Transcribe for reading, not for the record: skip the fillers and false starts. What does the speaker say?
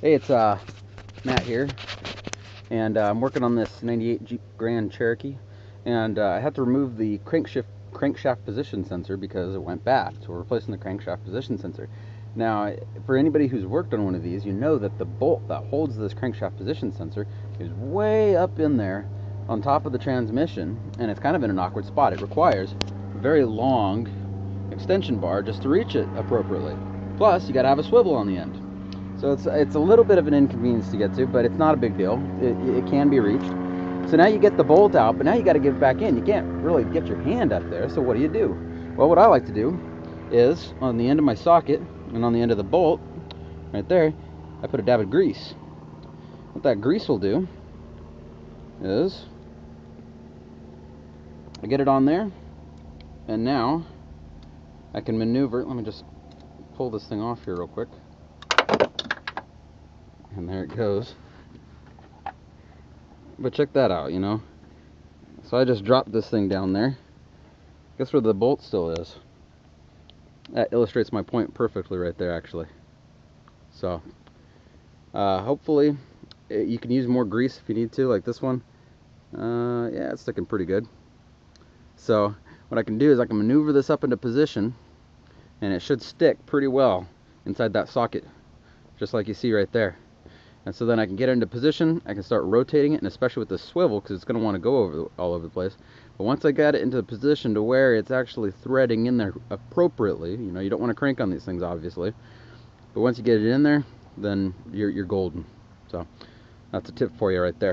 Hey, it's Matt here, and I'm working on this 98 Jeep Grand Cherokee, and I had to remove the crankshaft position sensor because it went bad, so we're replacing the crankshaft position sensor. Now, for anybody who's worked on one of these, you know that the bolt that holds this crankshaft position sensor is way up in there on top of the transmission, and it's kind of in an awkward spot. It requires a very long extension bar just to reach it appropriately. Plus, you got to have a swivel on the end. So it's a little bit of an inconvenience to get to, but it's not a big deal. It can be reached. So now you get the bolt out, but now you got to get it back in. You can't really get your hand up there, so what do? Well, what I like to do is, on the end of my socket and on the end of the bolt, right there, I put a dab of grease. What that grease will do is, I get it on there, and now I can maneuver. Let me just pull this thing off here real quick. And there it goes. But check that out, you know. So I just dropped this thing down there. Guess where the bolt still is? That illustrates my point perfectly right there, actually. So, hopefully, you can use more grease if you need to, like this one. Yeah, it's sticking pretty good. So, what I can do is I can maneuver this up into position, and it should stick pretty well inside that socket, just like you see right there. And so then I can get it into position, I can start rotating it, and especially with the swivel, because it's going to want to go all over the place. But once I got it into position to where it's actually threading in there appropriately, you know, you don't want to crank on these things, obviously. But once you get it in there, then you're golden. So that's a tip for you right there.